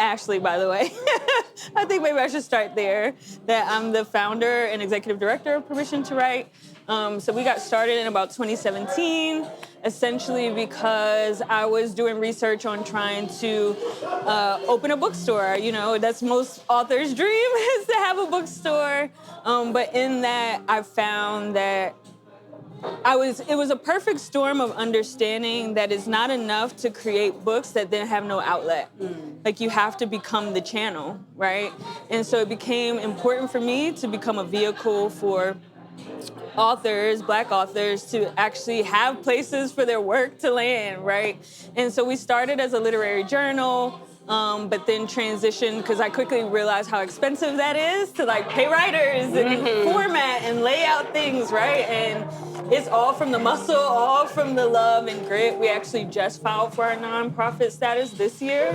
Ashley, by the way. I think maybe I should start there. That I'm the founder and executive director of Permission to Write. So we got started in about 2017, essentially because I was doing research on trying to open a bookstore. You know, that's most authors' dream is to have a bookstore. But in that, I found that it was a perfect storm of understanding that it's not enough to create books that then have no outlet. Like you have to become the channel, right? And so it became important for me to become a vehicle for authors, Black authors, to actually have places for their work to land, right? And so we started as a literary journal, but then transitioned because I quickly realized how expensive that is to like pay writers and format and lay out things, right? And it's all from the muscle, all from the love and grit. We actually just filed for our nonprofit status this year.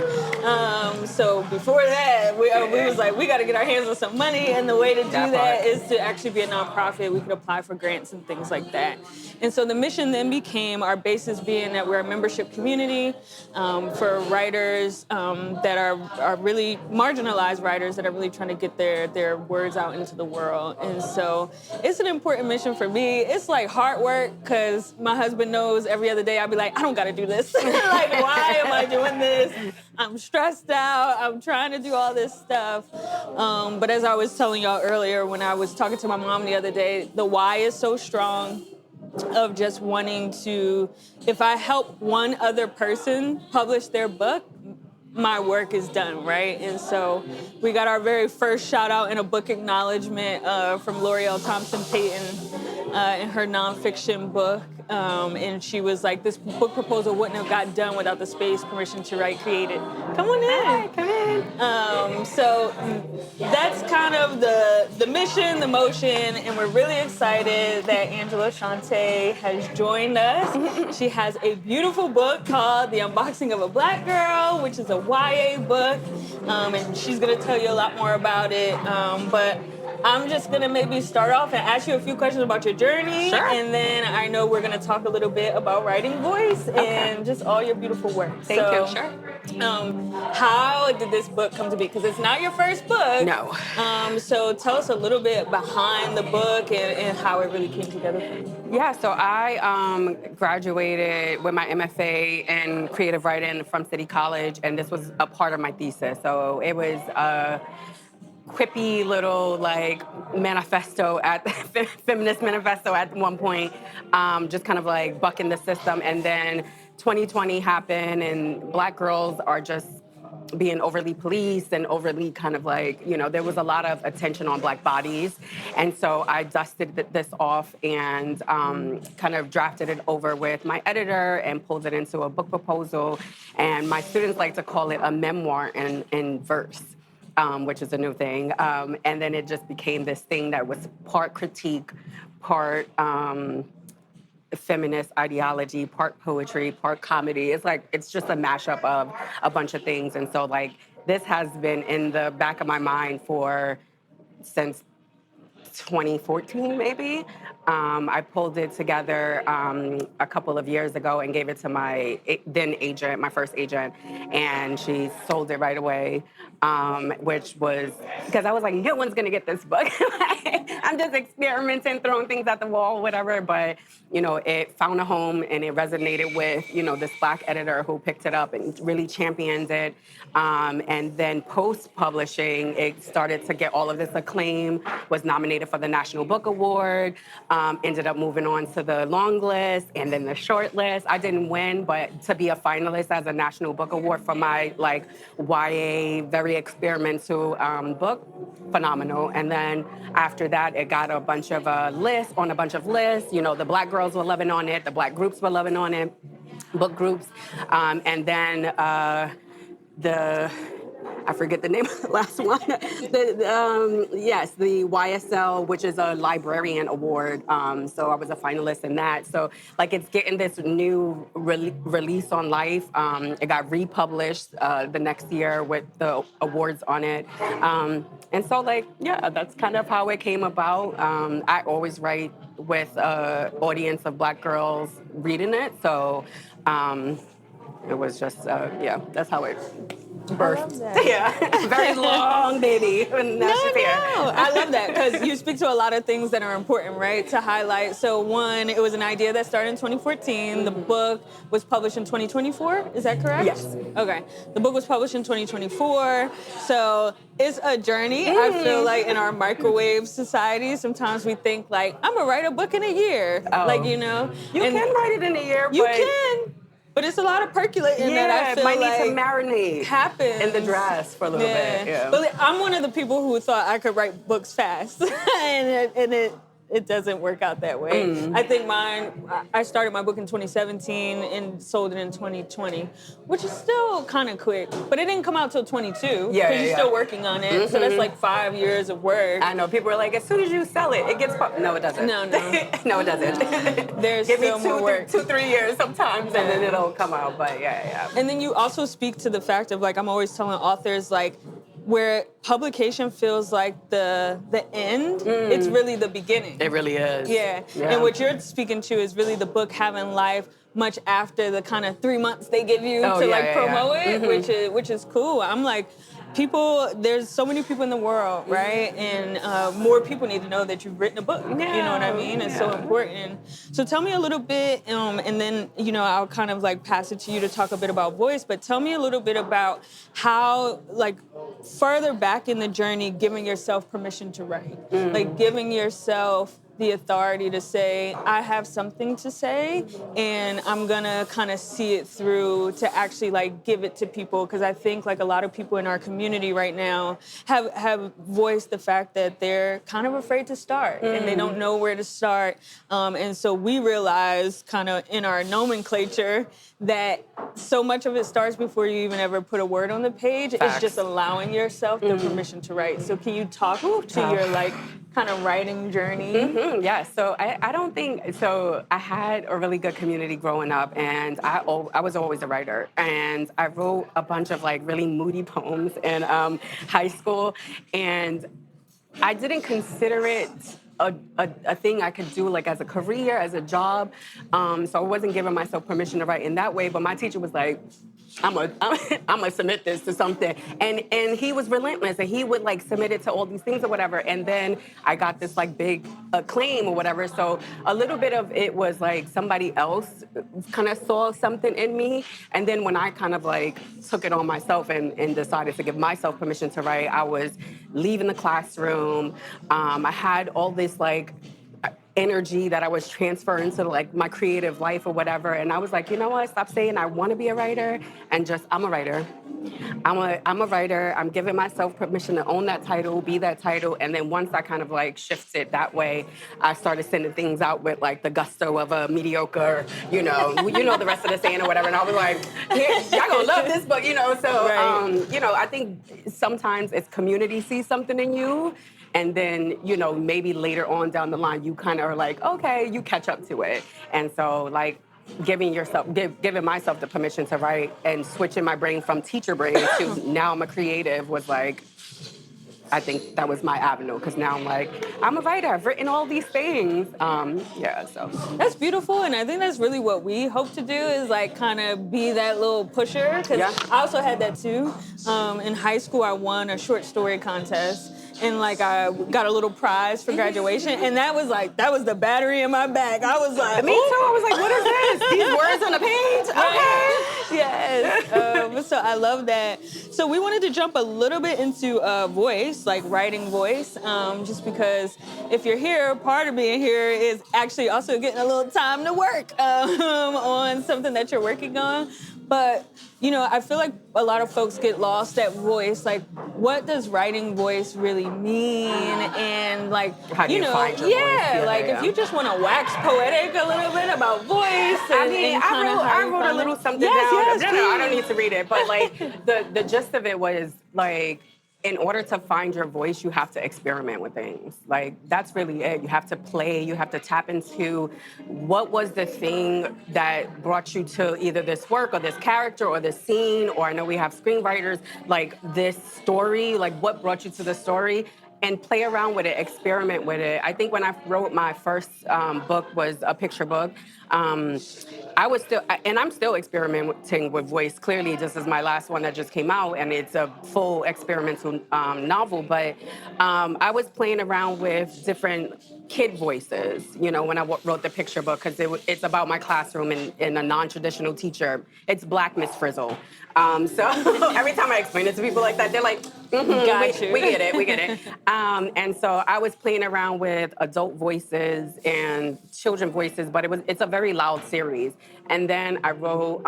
So before that, we was like, we got to get our hands on some money, and the way to do that is to actually be a nonprofit. We could apply for grants and things like that. And so the mission then became, our basis being that we're a membership community for writers that are really marginalized writers that are really trying to get their words out into the world. And so it's an important mission for me. It's like hard work because my husband knows every other day I'll be like, I don't got to do this. Like, why am I doing this? I'm stressed out. I'm trying to do all this stuff. But as I was telling y'all earlier when I was talking to my mom the other day, the why is so strong of just wanting to, if I help one other person publish their book, my work is done, right? And so we got our very first shout out in a book acknowledgement from L'Oreal Thompson Payton in her nonfiction book. And she was like, this book proposal wouldn't have got done without the space Permission to Write created. Come on in. Hi, come in. So that's kind of the mission, the motion, and we're really excited that Angela Shante has joined us. She has a beautiful book called The Unboxing of a Black Girl, which is a YA book, and she's gonna tell you a lot more about it. But I'm just gonna maybe start off and ask you a few questions about your journey, and then I know we're gonna talk a little bit about writing voice and just all your beautiful work. Thank you. Sure. How did this book come to be? Because it's not your first book. No. So tell us a little bit behind the book and how it really came together for you. Yeah, so I graduated with my MFA in creative writing from City College, and this was a part of my thesis. So it was a quippy little like manifesto feminist manifesto at one point, just kind of like bucking the system. And then 2020 happened, and Black girls are just being overly policed and overly kind of like, you know, there was a lot of attention on Black bodies. And so I dusted this off and kind of drafted it over with my editor and pulled it into a book proposal. And my students like to call it a memoir in verse. Which is a new thing. And then it just became this thing that was part critique, part feminist ideology, part poetry, part comedy. It's just a mashup of a bunch of things. And so like this has been in the back of my mind since 2014 maybe. I pulled it together a couple of years ago and gave it to my then agent, my first agent, and she sold it right away, which was, because I was like, no one's gonna get this book. I'm just experimenting, throwing things at the wall, whatever, but, you know, it found a home and it resonated with, you know, this Black editor who picked it up and really championed it. And then post-publishing, it started to get all of this acclaim, was nominated for the National Book Award, ended up moving on to the long list and then the short list. I didn't win, but to be a finalist as a National Book Award for my like YA, very experimental book, phenomenal. And then after that, it got a bunch of lists. You know, the Black girls were loving on it, the Black groups were loving on it, book groups. And then I forget the name of the last one. The YSL, which is a librarian award. So I was a finalist in that. So like it's getting this new release on life. It got republished the next year with the awards on it. And so like, yeah, that's kind of how it came about. I always write with an audience of Black girls reading it. So it was just, that's how it birth. love that. Yeah, very long baby. And now she's here. I love that because you speak to a lot of things that are important, right, to highlight. So one, it was an idea that started in 2014. The book was published in 2024. Is that correct? Yes. Okay. The book was published in 2024. So it's a journey. I feel like in our microwave society, sometimes we think like, I'm gonna write a book in a year. Oh. Like, you know. You and can write it in a year, You but can. But it's a lot of percolating that I it feel might like need to marinate happens in the dress for a little bit. Yeah. But I'm one of the people who thought I could write books fast, and it doesn't work out that way. I think I started my book in 2017 and sold it in 2020, which is still kind of quick. But it didn't come out till 22 because you're still working on it. So that's like 5 years of work. I know people are like, as soon as you sell it, it gets no, it doesn't. No. No, it doesn't. There's Give me still more work. 2-3 years sometimes, and then it'll come out. But yeah. And then you also speak to the fact of like I'm always telling authors like where publication feels like the end, it's really the beginning. It really is. Yeah. And what you're speaking to is really the book having life much after the kind of 3 months they give you to promote it, which is cool. I'm like, there's so many people in the world, right? And more people need to know that you've written a book. You know what I mean? It's so important. So tell me a little bit, and then, I'll kind of like pass it to you to talk a bit about voice, but tell me a little bit about how, like, further back in the journey, giving yourself permission to write. Like, giving yourself the authority to say, I have something to say, and I'm gonna kind of see it through to actually like give it to people. Because I think like a lot of people in our community right now have voiced the fact that they're kind of afraid to start and they don't know where to start. And so we realize kind of in our nomenclature that so much of it starts before you even ever put a word on the page. Facts. It's just allowing yourself the permission to write. So can you talk to your like kind of writing journey? Yeah, so I don't think, so I had a really good community growing up, and I was always a writer, and I wrote a bunch of like really moody poems in high school, and I didn't consider it a thing I could do like as a career, as a job, so I wasn't giving myself permission to write in that way, but my teacher was like, I'm gonna submit this to something. And he was relentless, and he would like submit it to all these things or whatever. And then I got this like big acclaim or whatever. So a little bit of it was like somebody else kind of saw something in me. And then when I kind of like took it on myself and decided to give myself permission to write, I was leaving the classroom. I had all this like energy that I was transferring to like my creative life or whatever. And I was like, you know what? Stop saying I want to be a writer and just, I'm a writer. I'm a writer. I'm giving myself permission to own that title, be that title. And then once I kind of like shifted that way, I started sending things out with like the gusto of a mediocre, you know the rest of the saying or whatever. And I was like, y'all gonna love this book, So, I think sometimes it's community sees something in you. And then, maybe later on down the line, you kind of are like, okay, you catch up to it. And so, like, giving myself the permission to write and switching my brain from teacher brain to now I'm a creative was like, I think that was my avenue, because now I'm like, I'm a writer. I've written all these things. So. That's beautiful, and I think that's really what we hope to do is like kind of be that little pusher, because I also had that too. In high school, I won a short story contest. And like I got a little prize for graduation, and that was the battery in my back. I was like, me too. I was like, what is this? These words on the page? Okay. Yes. So I love that. So we wanted to jump a little bit into voice, like writing voice, just because if you're here, part of being here is actually also getting a little time to work on something that you're working on. But, I feel like a lot of folks get lost at voice. Like, what does writing voice really mean? And, like, how do you find your voice? If you just want to wax poetic a little bit about voice. I wrote a little something down. Yes, no, I don't need to read it. But, like, the gist of it was, like, in order to find your voice, you have to experiment with things. Like, that's really it. You have to play. You have to tap into what was the thing that brought you to either this work or this character or this scene, or I know we have screenwriters, like this story, like what brought you to the story, and play around with it, experiment with it. I think when I wrote my first book was a picture book. I was still, and I'm still experimenting with voice. Clearly, just as my last one that just came out, and it's a full experimental novel. But I was playing around with different kid voices, you know, when I wrote the picture book, because it's about my classroom and a non-traditional teacher. It's Black Miss Frizzle. So every time I explain it to people like that, they're like, Got you. we get it, we get it. And so I was playing around with adult voices and children voices, but it's a very loud series. And then I wrote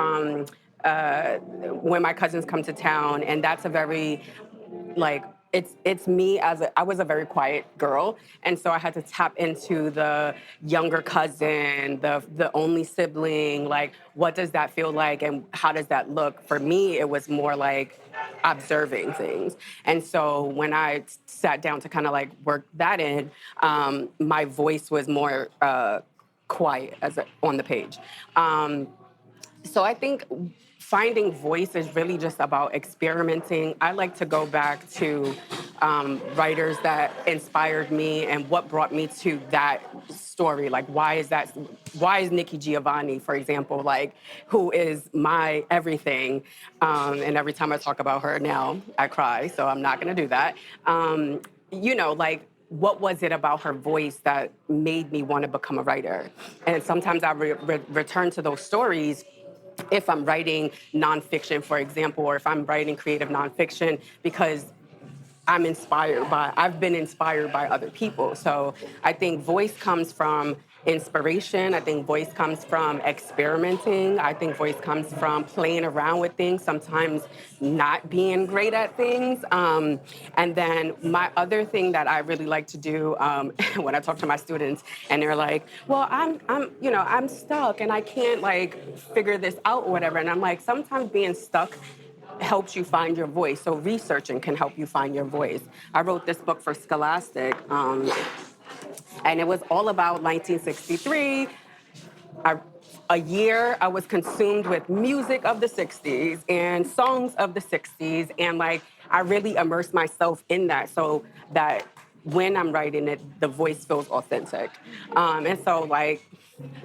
When My Cousins Come to Town, and that's a very, like, it's me I was a very quiet girl, and so I had to tap into the younger cousin, the only sibling. Like, what does that feel like, and how does that look? For me, it was more like observing things, and so when I sat down to kind of like work that in, my voice was more quiet on the page. So I think finding voice is really just about experimenting. I like to go back to writers that inspired me and what brought me to that story. Like, why is Nikki Giovanni, for example, like, who is my everything? And every time I talk about her now, I cry, so I'm not gonna do that. You know, like, what was it about her voice that made me want to become a writer? And sometimes I return to those stories if I'm writing nonfiction, for example, or if I'm writing creative nonfiction, because I've been inspired by other people. So I think voice comes from inspiration. I think voice comes from experimenting. I think voice comes from playing around with things, sometimes not being great at things. And then my other thing that I really like to do when I talk to my students and they're like, well, I'm stuck and I can't like figure this out or whatever. And I'm like, sometimes being stuck helps you find your voice. So researching can help you find your voice. I wrote this book for Scholastic, and it was all about 1963. A year I was consumed with music of the 60s and songs of the 60s, and like I really immersed myself in that so that when I'm writing it, the voice feels authentic. And so like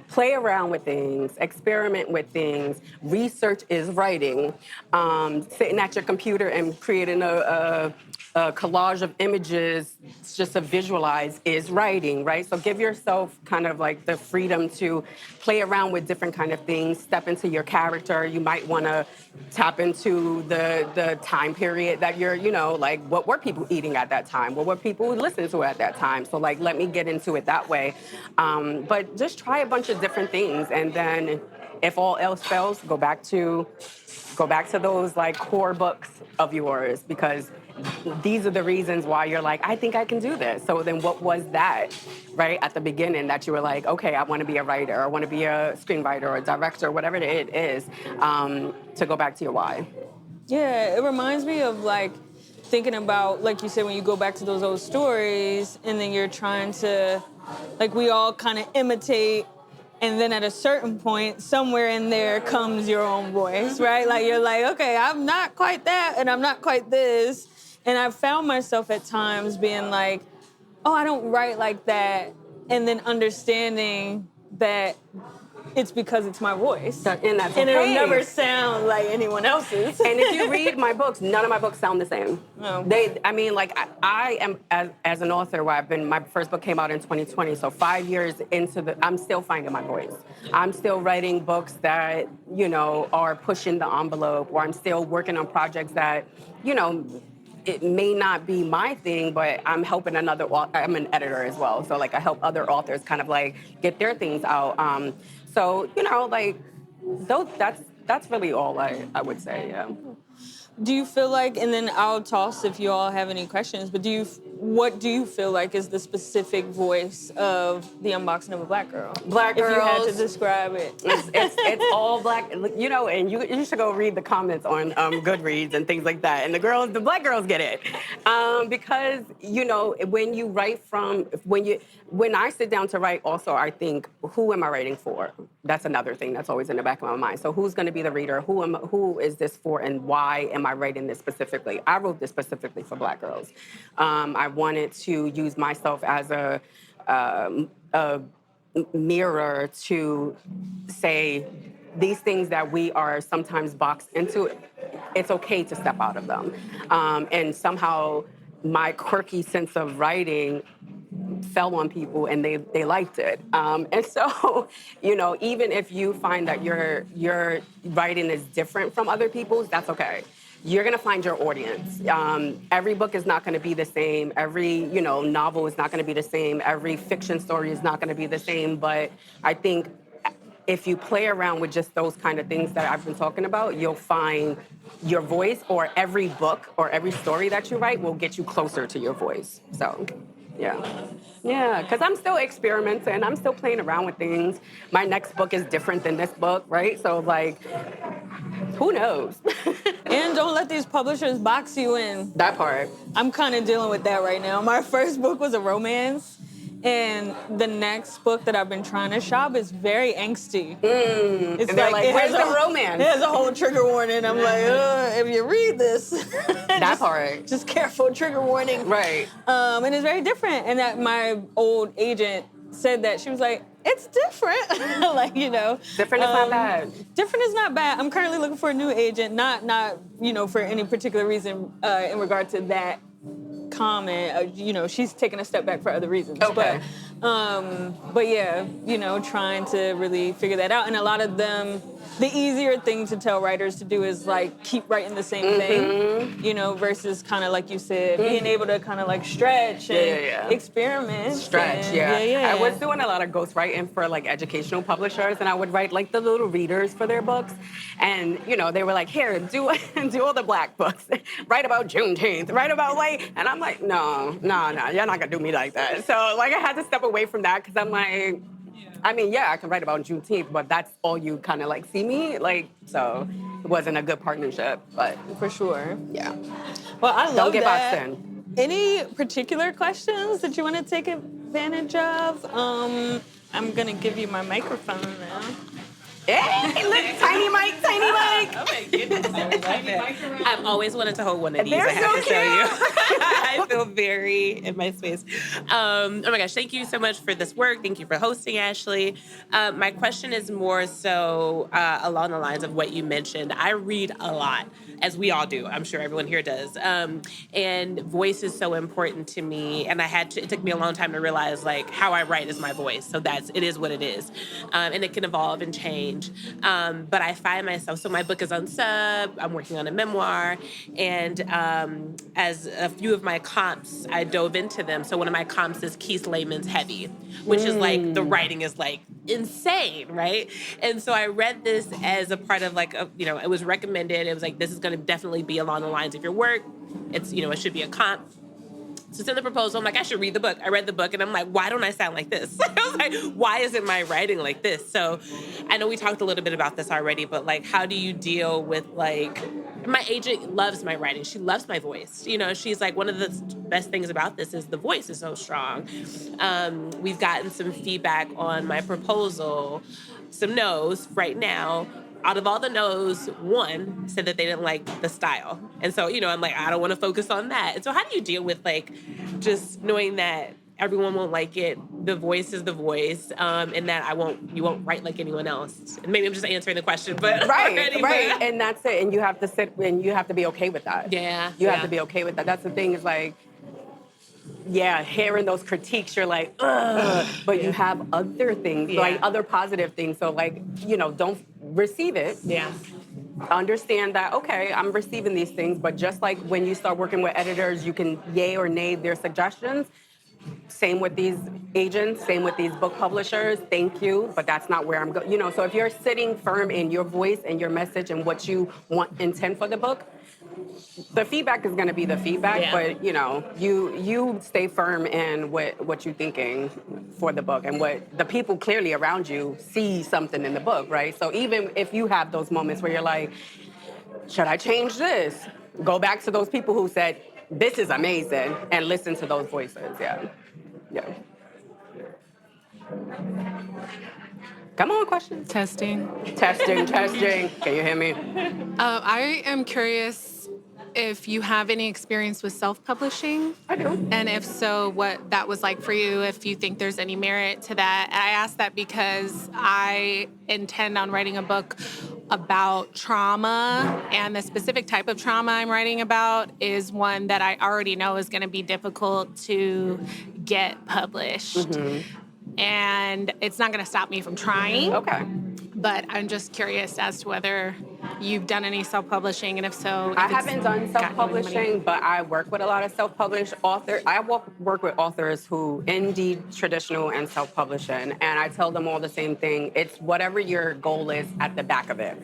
play around with things, experiment with things. Research is writing. Sitting at your computer and creating a collage of images just to visualize is writing, right? So give yourself kind of like the freedom to play around with different kind of things, step into your character. You might want to tap into the time period that you're, you know, like what were people eating at that time? What were people listening to at that time? So like, let me get into it that way. But just try a bunch of different things. And then if all else fails, go back to those like core books of yours, because these are the reasons why you're like, I think I can do this. So then what was that, right, at the beginning that you were like, okay, I want to be a writer, or I want to be a screenwriter or a director, whatever it is, to go back to your why. Yeah, it reminds me of like thinking about, like you said, when you go back to those old stories and then you're trying to, like we all kind of imitate, and then at a certain point, somewhere in there comes your own voice, right? Like you're like, okay, I'm not quite that and I'm not quite this. And I've found myself at times being like, oh, I don't write like that. And then understanding that it's because it's my voice. And that's And okay. it'll never sound like anyone else's. And if you read my books, none of my books sound the same. No. I am, as an author, my first book came out in 2020, so 5 years into I'm still finding my voice. I'm still writing books that, you know, are pushing the envelope, or I'm still working on projects that, you know, it may not be my thing, but I'm helping I'm an editor as well, so like I help other authors kind of like get their things out. So, you know, like that's really all I would say, yeah. Do you feel like, and then I'll toss if you all have any questions, but what do you feel like is the specific voice of the unboxing of a Black girl? Black girls. If you had to describe it. It's all Black, you know, and you should go read the comments on Goodreads and things like that. And the Black girls get it. Because, you know, when you write when I sit down to write also, I think, who am I writing for? that's another thing that's always in the back of my mind. So who's going to be the reader? Who is this for, and why am I writing this specifically? I wrote this specifically for Black girls. I wanted to use myself as a mirror to say these things that we are sometimes boxed into. It's okay to step out of them, and somehow my quirky sense of writing fell on people and they liked it. And so, even if you find that your writing is different from other people's, that's okay. You're gonna find your audience. Every book is not gonna be the same. Every, novel is not gonna be the same. Every fiction story is not gonna be the same. But I think if you play around with just those kind of things that I've been talking about, you'll find your voice, or every book or every story that you write will get you closer to your voice. So, yeah. Yeah, because I'm still experimenting. I'm still playing around with things. My next book is different than this book, right? So, who knows? And don't let these publishers box you in. That part. I'm kind of dealing with that right now. My first book was a romance, and the next book that I've been trying to shop is very angsty. It's and they're like, where's the romance? It has a whole trigger warning. I'm like, if you read this, that part. Just careful, trigger warning. Right. And it's very different. And that my old agent said that. She was like, it's different. Different is not bad. Different is not bad. I'm currently looking for a new agent, not for any particular reason in regard to that comment. She's taking a step back for other reasons. Okay. But yeah, trying to really figure that out. And a lot of them, the easier thing to tell writers to do is keep writing the same thing, versus kind of like you said, being able to kind of stretch and experiment. Stretch, I was doing a lot of ghostwriting for educational publishers, and I would write the little readers for their books. And, they were like, here, do all the Black books. Write about Juneteenth, write about and I'm like, no, you're not gonna do me like that. So I had to step away from that because I'm like, I can write about Juneteenth, but that's all you kind of see me. So it wasn't a good partnership, but. For sure. Yeah. Well, I love Don't get that. boxed in. Any particular questions that you want to take advantage of? I'm going to give you my microphone now. Hey, look, tiny mic. Oh my goodness, I love that. I've always wanted to hold one of these. They're I have so to tell you. I feel very in my space. Oh my gosh, thank you so much for this work. Thank you for hosting, Ashley. My question is more so along the lines of what you mentioned. I read a lot, as we all do. I'm sure everyone here does. And voice is so important to me. And it took me a long time to realize how I write is my voice. So it is what it is. And it can evolve and change. But I find myself, so my book is on sub, I'm working on a memoir, and as a few of my comps, I dove into them. So one of my comps is Keith Layman's Heavy, which is the writing is insane, right? And so I read this as a part of it was recommended. It was this is going to definitely be along the lines of your work. It's, it should be a comp. So send the proposal. I'm like, I should read the book. I read the book, and I'm like, why don't I sound like this? I was like, why isn't my writing like this? So I know we talked a little bit about this already, but how do you deal with my agent loves my writing. She loves my voice. She's one of the best things about this is the voice is so strong. We've gotten some feedback on my proposal, some no's right now. Out of all the no's, one said that they didn't like the style. And so, I'm like, I don't want to focus on that. And so how do you deal with just knowing that everyone won't like it, the voice is the voice, and that you won't write like anyone else? And maybe I'm just answering the question, but right. And that's it. And you have to sit and you have to be okay with that. Yeah. You have to be okay with that. That's the thing is hearing those critiques, you're like, ugh. But you have other things, other positive things. So don't receive it. Yeah. Understand that, okay, I'm receiving these things, but just like when you start working with editors, you can yay or nay their suggestions. Same with these agents, same with these book publishers. Thank you, but that's not where I'm going. So if you're sitting firm in your voice and your message and what you intend for the book, the feedback is going to be the feedback, but you stay firm in what you're thinking for the book, and what the people clearly around you see something in the book, right? So even if you have those moments where you're like, should I change this? Go back to those people who said, this is amazing, and listen to those voices, yeah. Come on, questions. Testing. Testing. Can you hear me? I am curious if you have any experience with self-publishing. I do. And if so, what that was like for you, if you think there's any merit to that. I ask that because I intend on writing a book about trauma, and the specific type of trauma I'm writing about is one that I already know is going to be difficult to get published. And it's not going to stop me from trying. Okay. But I'm just curious as to whether you've done any self-publishing, and if so, I if it's haven't done gotten you any money. self-publishing, but I work with a lot of self-published authors. I work with authors who indie, traditional, and self-publishing, and I tell them all the same thing. It's whatever your goal is at the back of it.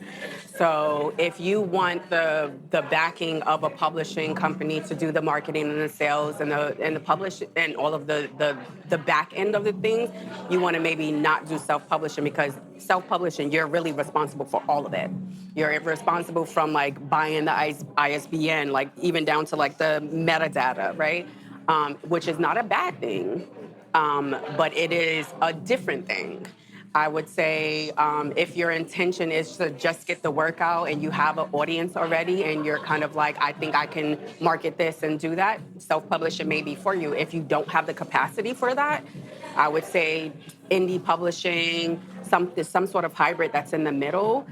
So if you want the backing of a publishing company to do the marketing and the sales and the publish and all of the back end of the things, you want to maybe not do self-publishing, because self-publishing, you're really responsible for all of it. You're responsible from like buying the ISBN, like even down to like the metadata, right? Which is not a bad thing, but it is a different thing. I would say if your intention is to just get the work out and you have an audience already and you're kind of like, I think I can market this and do that, self-publishing may be for you. If you don't have the capacity for that, I would say indie publishing, some sort of hybrid that's in the middle.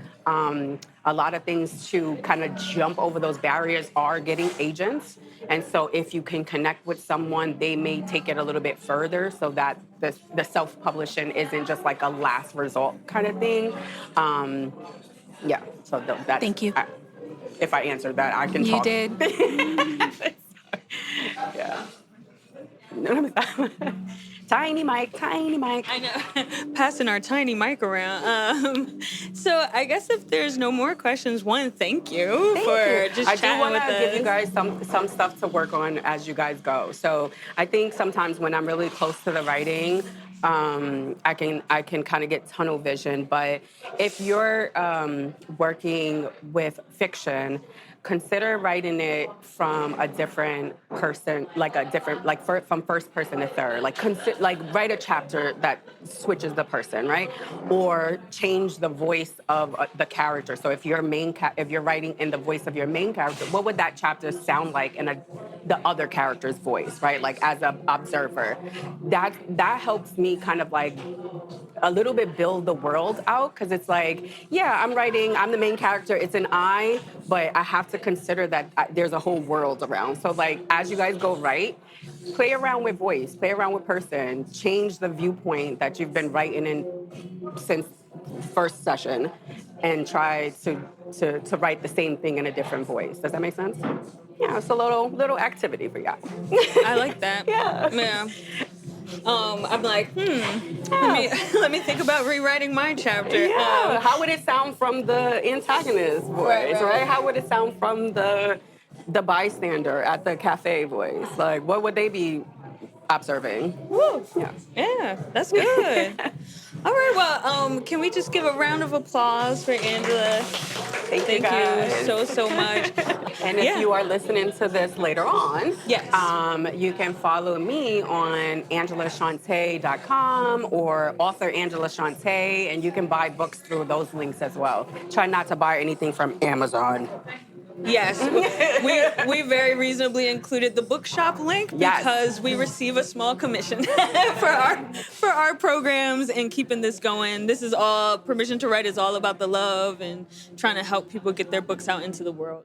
A lot of things to kind of jump over those barriers are getting agents. And so if you can connect with someone, they may take it a little bit further so that the self-publishing isn't just like a last result kind of thing. Yeah, so that's... Thank you. If I answered that, I can You talk. did. Yeah. Tiny mic. I know, passing our tiny mic around. So I guess if there's no more questions, one, thank you for just I do chatting want with to us. give you guys some stuff to work on as you guys go. So I think sometimes when I'm really close to the writing, I can kind of get tunnel vision. But if you're working with fiction, consider writing it from a different person, from first person to third. Like write a chapter that switches the person, right? Or change the voice of the character. So if you're writing in the voice of your main character, what would that chapter sound like in the other character's voice, right? Like as an observer. That helps me kind of like a little bit build the world out, because it's like, yeah, I'm the main character, it's an I, but I have to consider that there's a whole world around. So like, as you guys go write, play around with voice, play around with person, change the viewpoint that you've been writing in since first session, and try to write the same thing in a different voice. Does that make sense? Yeah, it's a little activity for y'all. I like that. Yeah. I'm like, let me think about rewriting my chapter. Yeah. How would it sound from the antagonist voice, right? How would it sound from the bystander at the cafe voice? Like, what would they be observing? Woo. Yeah. Yeah, that's good. All right, well, can we just give a round of applause for Angela? Thank you guys. so much. And if you are listening to this later on, yes, you can follow me on angelashante.com or author Angela Shante, and you can buy books through those links as well. Try not to buy anything from Amazon. Yes, we very reasonably included the bookshop link because we receive a small commission for our programs and keeping this going. This is all, Permission to Write is all about the love and trying to help people get their books out into the world.